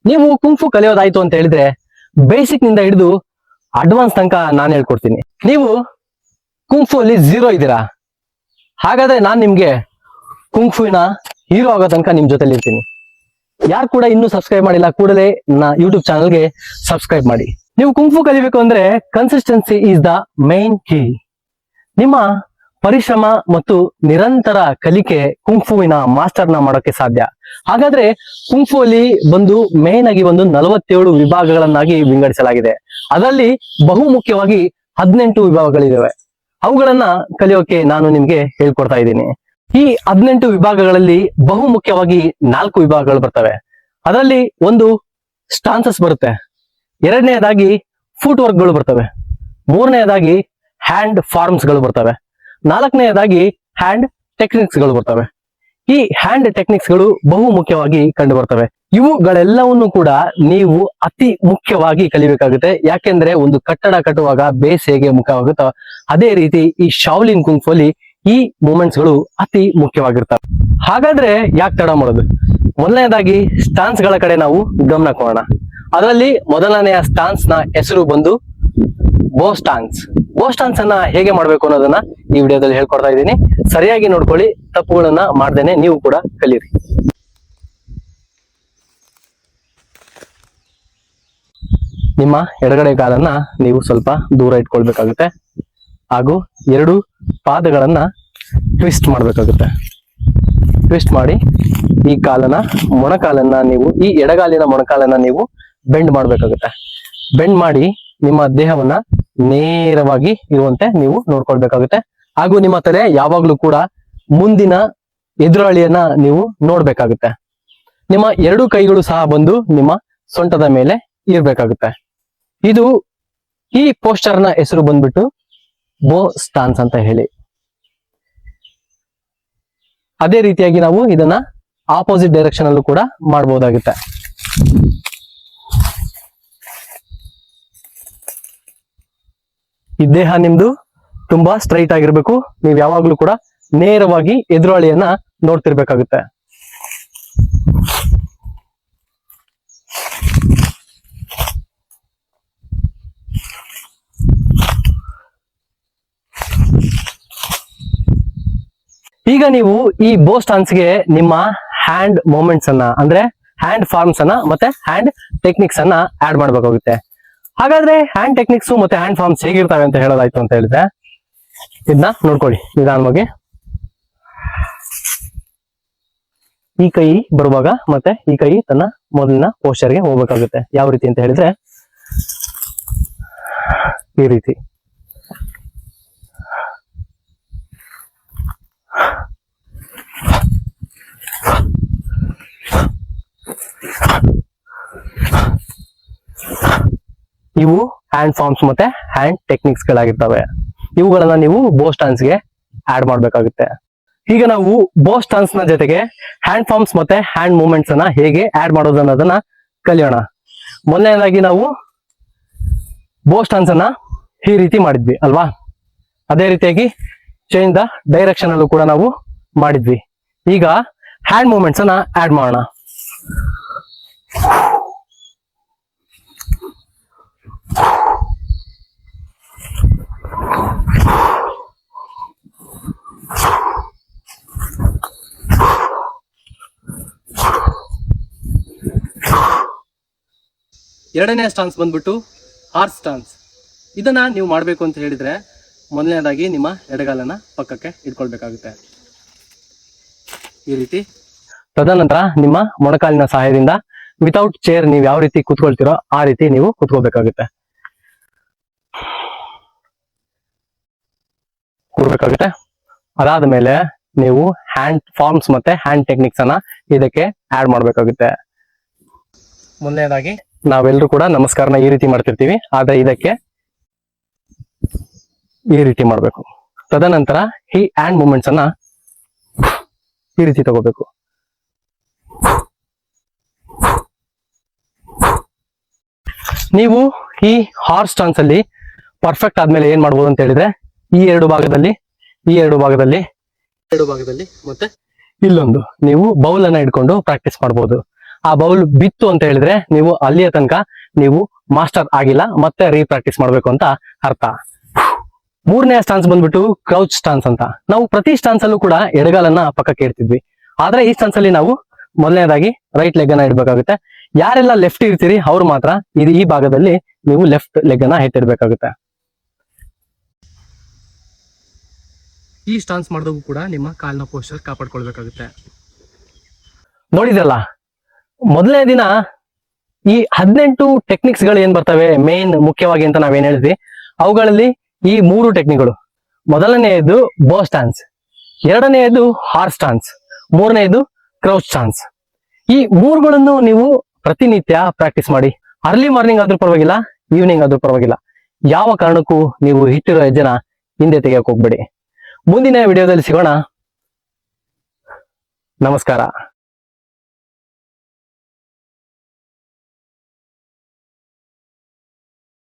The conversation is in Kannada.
ನೀವು ಕುಂಫು ಕಲಿಯೋದಾಯ್ತು ಅಂತ ಹೇಳಿದ್ರೆ ಬೇಸಿಕ್ ನಿಂದ ಹಿಡಿದು ಅಡ್ವಾನ್ಸ್ ತನಕ ನಾನು ಹೇಳ್ಕೊಡ್ತೀನಿ. ನೀವು ಕುಂಫು ಅಲ್ಲಿ ಝೀರೋ ಇದ್ದೀರಾ, ಹಾಗಾದ್ರೆ ನಾನು ನಿಮ್ಗೆ ಕುಂಫುವಿನ ಹೀರೋ ಆಗೋ ತನಕ ನಿಮ್ ಜೊತೆಲಿ ಇರ್ತೀನಿ. ಯಾರು ಕೂಡ ಇನ್ನೂ ಸಬ್ಸ್ಕ್ರೈಬ್ ಮಾಡಿಲ್ಲ, ಕೂಡಲೇ ನನ್ನ ಯೂಟ್ಯೂಬ್ ಚಾನಲ್ಗೆ ಸಬ್ಸ್ಕ್ರೈಬ್ ಮಾಡಿ. ನೀವು ಕುಂಫು ಕಲಿಬೇಕು ಅಂದ್ರೆ consistency is the main key. ನಿಮ್ಮ ಪರಿಶ್ರಮ ಮತ್ತು ನಿರಂತರ ಕಲಿಕೆ ಕುಂಫುವಿನ ಮಾಸ್ಟರ್ನ ಮಾಡೋಕೆ ಸಾಧ್ಯ. ಹಾಗಾದ್ರೆ ಕುಂಫು ಅಲ್ಲಿ ಬಂದು ಮೇನ್ ಆಗಿ ಒಂದು 47 ವಿಭಾಗಗಳನ್ನಾಗಿ ವಿಂಗಡಿಸಲಾಗಿದೆ. ಅದರಲ್ಲಿ ಬಹು ಮುಖ್ಯವಾಗಿ 18 ವಿಭಾಗಗಳಿವೆ. ಅವುಗಳನ್ನ ಕಲಿಯೋಕೆ ನಾನು ನಿಮ್ಗೆ ಹೇಳ್ಕೊಡ್ತಾ ಇದ್ದೀನಿ. ಈ 18 ವಿಭಾಗಗಳಲ್ಲಿ ಬಹು ಮುಖ್ಯವಾಗಿ 4 ವಿಭಾಗಗಳು ಬರ್ತವೆ. ಅದರಲ್ಲಿ ಒಂದು ಸ್ಟಾನ್ಸಸ್ ಬರುತ್ತೆ, ಎರಡನೆಯದಾಗಿ ಫುಟ್ ವರ್ಕ್ ಗಳು ಬರ್ತವೆ, ಮೂರನೆಯದಾಗಿ ಹ್ಯಾಂಡ್ ಫಾರ್ಮ್ಸ್ ಗಳು ಬರ್ತವೆ, ನಾಲ್ಕನೆಯದಾಗಿ ಹ್ಯಾಂಡ್ ಟೆಕ್ನಿಕ್ಸ್ ಗಳು ಬರ್ತವೆ. ಈ ಹ್ಯಾಂಡ್ ಟೆಕ್ನಿಕ್ಸ್ ಗಳು ಬಹು ಮುಖ್ಯವಾಗಿ ಕಂಡು ಬರ್ತವೆ. ಇವುಗಳೆಲ್ಲವನ್ನು ಕೂಡ ನೀವು ಅತಿ ಮುಖ್ಯವಾಗಿ ಕಲಿಬೇಕಾಗುತ್ತೆ. ಯಾಕೆಂದ್ರೆ ಒಂದು ಕಟ್ಟಡ ಕಟ್ಟುವಾಗ ಬೇಸ್ ಹೇಗೆ ಮುಖ್ಯವಾಗುತ್ತೋ ಅದೇ ರೀತಿ ಈ ಶಾವ್ಲಿನ್ ಕುಂಫು ಅಲ್ಲಿ ಈ ಮೂಮೆಂಟ್ಸ್ ಗಳು ಅತಿ ಮುಖ್ಯವಾಗಿರ್ತವೆ. ಹಾಗಾದ್ರೆ ಯಾಕೆ ತಡ ಮಾಡೋದು? ಮೊದಲನೇದಾಗಿ ಸ್ಟಾನ್ಸ್ ಗಳ ಕಡೆ ನಾವು ಗಮನ ಕೊಡೋಣ. ಅದರಲ್ಲಿ ಮೊದಲನೆಯ ಸ್ಟಾನ್ಸ್ ನ ಹೆಸರು ಬಂದು ಬೋ ಸ್ಟಾನ್ಸ್. ಬೋ ಸ್ಟಾನ್ಸ್ ಅನ್ನ ಹೇಗೆ ಮಾಡ್ಬೇಕು ಅನ್ನೋದನ್ನ ಈ ವಿಡಿಯೋದಲ್ಲಿ ಹೇಳ್ಕೊಡ್ತಾ ಇದ್ದೀನಿ. ಸರಿಯಾಗಿ ನೋಡ್ಕೊಳ್ಳಿ, ತಪ್ಪುಗಳನ್ನ ಮಾಡ್ದೇನೆ ನೀವು ಕೂಡ ಕಲೀರಿ. ನಿಮ್ಮ ಎಡಗಡೆ ಕಾಲನ್ನ ನೀವು ಸ್ವಲ್ಪ ದೂರ ಇಟ್ಕೊಳ್ಬೇಕಾಗುತ್ತೆ, ಹಾಗೂ 2 ಪಾದಗಳನ್ನ ಟ್ವಿಸ್ಟ್ ಮಾಡ್ಬೇಕಾಗುತ್ತೆ. ಟ್ವಿಸ್ಟ್ ಮಾಡಿ ಈ ಕಾಲನ ಮೊಣಕಾಲನ್ನ ನೀವು, ಈ ಎಡಗಾಲಿನ ಮೊಣಕಾಲನ್ನ ನೀವು ಬೆಂಡ್ ಮಾಡ್ಬೇಕಾಗುತ್ತೆ. ಬೆಂಡ್ ಮಾಡಿ ನಿಮ್ಮ ದೇಹವನ್ನ ನೇರವಾಗಿ ಇರುವಂತೆ ನೀವು ನೋಡ್ಕೊಳ್ಬೇಕಾಗುತ್ತೆ. ಹಾಗೂ ನಿಮ್ಮ ತಲೆ ಯಾವಾಗ್ಲೂ ಕೂಡ ಮುಂದಿನ ಎದುರಾಳಿಯನ್ನ ನೀವು ನೋಡ್ಬೇಕಾಗುತ್ತೆ. ನಿಮ್ಮ 2 ಕೈಗಳು ಸಹ ಬಂದು ನಿಮ್ಮ ಸೊಂಟದ ಮೇಲೆ ಇರ್ಬೇಕಾಗುತ್ತೆ. ಇದು ಈ ಪೋಸ್ಟರ್ ನ ಹೆಸರು ಬಂದ್ಬಿಟ್ಟು ಬೋ ಸ್ಟಾನ್ಸ್ ಅಂತ ಹೇಳಿ. ಅದೇ ರೀತಿಯಾಗಿ ನಾವು ಇದನ್ನ ಆಪೋಸಿಟ್ ಡೈರೆಕ್ಷನ್ ಅಲ್ಲೂ ಕೂಡ ಮಾಡಬಹುದಾಗುತ್ತೆ. ಈ ದೇಹ ನಿಮ್ದು ತುಂಬಾ ಸ್ಟ್ರೈಟ್ ಆಗಿರ್ಬೇಕು. ನೀವು ಯಾವಾಗ್ಲೂ ಕೂಡ ನೇರವಾಗಿ ಎದುರಾಳಿಯನ್ನ ನೋಡ್ತಿರ್ಬೇಕಾಗುತ್ತೆ. ಈಗ ನೀವು ಈ ಬೋ ಸ್ಟಾನ್ಸ್ಗೆ ನಿಮ್ಮ ಹ್ಯಾಂಡ್ ಮೂವ್ಮೆಂಟ್ಸ್ ಅನ್ನ, ಅಂದ್ರೆ ಹ್ಯಾಂಡ್ ಫಾರ್ಮ್ಸ್ ಅನ್ನ ಮತ್ತೆ ಹ್ಯಾಂಡ್ ಟೆಕ್ನಿಕ್ಸ್ ಅನ್ನ ಆಡ್ ಮಾಡ್ಬೇಕಾಗುತ್ತೆ. ಹಾಗಾದ್ರೆ ಹ್ಯಾಂಡ್ ಟೆಕ್ನಿಕ್ಸ್ ಮತ್ತೆ ಹ್ಯಾಂಡ್ ಫಾರ್ಮ್ಸ್ ಹೇಗಿರ್ತವೆ ಅಂತ ಹೇಳೋದಾಯ್ತು ಅಂತ ಹೇಳಿದ್ರೆ ಇದನ್ನ ನೋಡ್ಕೊಳ್ಳಿ ನಿಧಾನವಾಗಿ. ಈ ಕೈ ಬರುವಾಗ ಮತ್ತೆ ಈ ಕೈ ತನ್ನ ಮೊದಲಿನ ಪೋಸ್ಚರ್ಗೆ ಹೋಗ್ಬೇಕಾಗುತ್ತೆ. ಯಾವ ರೀತಿ ಅಂತ ಹೇಳಿದ್ರೆ ಈ ರೀತಿ. ಇವು ಹ್ಯಾಂಡ್ ಫಾರ್ಮ್ಸ್ ಮತ್ತೆ ಹ್ಯಾಂಡ್ ಟೆಕ್ನಿಕ್ಸ್ ಗಳಾಗಿರ್ತವೆ. ಇವುಗಳನ್ನ ನೀವು ಬೋ ಸ್ಟಾನ್ಸ್ ಗೆ ಆಡ್ ಮಾಡ್ಬೇಕಾಗುತ್ತೆ. ಈಗ ನಾವು ಬೋ ಸ್ಟಾನ್ಸ್ ನ ಜೊತೆಗೆ ಹ್ಯಾಂಡ್ ಫಾರ್ಮ್ಸ್ ಮತ್ತೆ ಹ್ಯಾಂಡ್ ಮೂವ್ಮೆಂಟ್ಸ್ ಅನ್ನ ಹೇಗೆ ಆಡ್ ಮಾಡೋದು ಅನ್ನೋದನ್ನ ಕಲಿಯೋಣ. ಮೊದಲನೇದಾಗಿ ನಾವು ಬೋ ಸ್ಟಾನ್ಸ್ ಅನ್ನ ಈ ರೀತಿ ಮಾಡಿದ್ವಿ ಅಲ್ವಾ? ಅದೇ ರೀತಿಯಾಗಿ ಚೇಂಜ್ ದ ಡೈರೆಕ್ಷನ್ ಅಲ್ಲೂ ಕೂಡ ನಾವು ಮಾಡಿದ್ವಿ. ಈಗ ಹ್ಯಾಂಡ್ ಮೂವ್ಮೆಂಟ್ಸ್ ಅನ್ನ ಆಡ್ ಮಾಡೋಣ. ಎರಡನೇ ಸ್ಟಾನ್ಸ್ ಬಂದ್ಬಿಟ್ಟು ಹಾರ್ಸ್ ಸ್ಟಾನ್ಸ್. ಇದನ್ನ ನೀವು ಮಾಡಬೇಕು ಅಂತ ಹೇಳಿದ್ರೆ ಮೊದಲನೇದಾಗಿ ನಿಮ್ಮ ಎಡಗಾಲನ್ನ ಪಕ್ಕಕ್ಕೆ ಇಟ್ಕೊಳ್ಬೇಕಾಗುತ್ತೆ ಈ ರೀತಿ. ತದನಂತರ ನಿಮ್ಮ ಮೊಣಕಾಲಿನ ಸಹಾಯದಿಂದ ವಿತೌಟ್ ಚೇರ್ ನೀವು ಯಾವ ರೀತಿ ಕೂತ್ಕೊಳ್ತೀರೋ ಆ ರೀತಿ ನೀವು ಕೂತ್ಕೋಬೇಕಾಗುತ್ತೆ. ಅದಾದ ಮೇಲೆ ನೀವು ಹ್ಯಾಂಡ್ ಫಾರ್ಮ್ಸ್ ಮತ್ತೆ ಹ್ಯಾಂಡ್ ಟೆಕ್ನಿಕ್ಸ್ ಅನ್ನ ಇದಕ್ಕೆ ಆಡ್ ಮಾಡ್ಬೇಕಾಗುತ್ತೆ. ಮೊದಲನೇದಾಗಿ ನಾವೆಲ್ಲರೂ ಕೂಡ ನಮಸ್ಕಾರನ ಈ ರೀತಿ ಮಾಡ್ತಿರ್ತೀವಿ, ಆದ್ರೆ ಇದಕ್ಕೆ ಈ ರೀತಿ ಮಾಡ್ಬೇಕು. ತದನಂತರ ಈ ಹ್ಯಾಂಡ್ ಮೂವ್ಮೆಂಟ್ಸ್ ಅನ್ನ ಈ ರೀತಿ ತಗೋಬೇಕು. ನೀವು ಈ ಹಾರ್ಸ್ ಸ್ಟಾನ್ಸ್ ಅಲ್ಲಿ ಪರ್ಫೆಕ್ಟ್ ಆದ್ಮೇಲೆ ಏನ್ ಮಾಡ್ಬೋದು ಅಂತ ಹೇಳಿದ್ರೆ ಈ ಎರಡು ಭಾಗದಲ್ಲಿ ಮತ್ತೆ ಇಲ್ಲೊಂದು ನೀವು ಬೌಲ್ ಅನ್ನ ಇಟ್ಕೊಂಡು ಪ್ರಾಕ್ಟೀಸ್ ಮಾಡ್ಬೋದು. ಆ ಬೌಲ್ ಬಿತ್ತು ಅಂತ ಹೇಳಿದ್ರೆ ನೀವು ಅಲ್ಲಿಯ ತನಕ ನೀವು ಮಾಸ್ಟರ್ ಆಗಿಲ್ಲ, ಮತ್ತೆ ರೀಪ್ರಾಕ್ಟೀಸ್ ಮಾಡ್ಬೇಕು ಅಂತ ಅರ್ಥ. ಮೂರನೇ ಸ್ಟಾನ್ಸ್ ಬಂದ್ಬಿಟ್ಟು ಕ್ರೌಚ್ ಸ್ಟಾನ್ಸ್ ಅಂತ. ನಾವು ಪ್ರತಿ ಸ್ಟಾನ್ಸ್ ಅಲ್ಲೂ ಕೂಡ ಎಡಗಾಲನ್ನ ಪಕ್ಕಕ್ಕೆ ಇಡ್ತಿದ್ವಿ. ಆದ್ರೆ ಈ ಸ್ಟಾನ್ಸ್ ಅಲ್ಲಿ ನಾವು ಮೊದಲನೇದಾಗಿ ರೈಟ್ ಲೆಗ್ ಅನ್ನ ಇಡ್ಬೇಕಾಗುತ್ತೆ. ಯಾರೆಲ್ಲ ಲೆಫ್ಟ್ ಇರ್ತೀರಿ ಅವ್ರು ಮಾತ್ರ ಈ ಭಾಗದಲ್ಲಿ ನೀವು ಲೆಫ್ಟ್ ಲೆಗ್ ಅನ್ನ ಇಟ್ಟಿರ್ಬೇಕಾಗುತ್ತೆ. ಈ ಸ್ಟಾನ್ಸ್ ಮಾಡಿದಾಗೂ ಕೂಡ ನಿಮ್ಮ ಕಾಲಿನ ಪೋಸ್ಚರ್ ಕಾಪಾಡ್ಕೊಳ್ಬೇಕಾಗುತ್ತೆ. ನೋಡಿದ್ರಲ್ಲ, ಮೊದಲನೇ ದಿನ ಈ 18 ಟೆಕ್ನಿಕ್ಸ್ ಗಳು ಏನ್ ಬರ್ತವೆ ಮೇನ್ ಮುಖ್ಯವಾಗಿ ಅಂತ ನಾವೇನ್ ಹೇಳಿದ್ವಿ, ಅವುಗಳಲ್ಲಿ ಈ 3 ಟೆಕ್ನಿಕ್ಗಳು, ಮೊದಲನೆಯದು ಬೋ ಸ್ಟಾನ್ಸ್, ಎರಡನೆಯದು ಹಾರ್ಸ್ ಸ್ಟಾನ್ಸ್, ಮೂರನೆಯದು ಕ್ರೌಚ್ ಸ್ಟಾನ್ಸ್. ಈ 3ಗಳನ್ನು ನೀವು ಪ್ರತಿನಿತ್ಯ ಪ್ರಾಕ್ಟೀಸ್ ಮಾಡಿ. ಅರ್ಲಿ ಮಾರ್ನಿಂಗ್ ಆದ್ರೂ ಪರವಾಗಿಲ್ಲ, ಈವ್ನಿಂಗ್ ಆದ್ರೂ ಪರವಾಗಿಲ್ಲ, ಯಾವ ಕಾರಣಕ್ಕೂ ನೀವು ಇಟ್ಟಿರೋ ಹೆಜ್ಜೆನ ಹಿಂದೆ ತೆಗೆಯಕ್ ಹೋಗ್ಬೇಡಿ. ಮುಂದಿನ ವಿಡಿಯೋದಲ್ಲಿ ಸಿಗೋಣ. ನಮಸ್ಕಾರ.